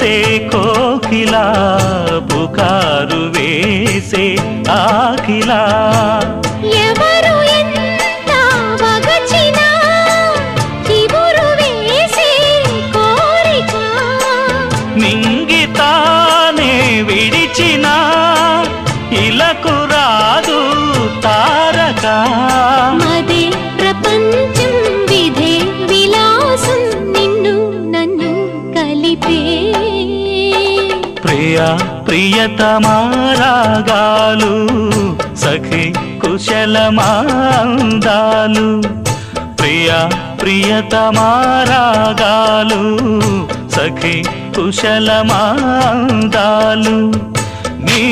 చేసే కోకిలా పుకారు వేసే ఆకిలా ఎవరు ఎంత వగచినా చిగురు వేసే కోరిక నింగితానే విడిచిన ఇలకు రాదు తారక మదే ప్రపంచం విధే విలాసం నిన్ను నన్ను కలిపే ప్రియా ప్రియతమారాగాలు సఖి కుశలమాందాలు ప్రియా ప్రియతమారాగాలు సఖి కుశలమాందాలు నీ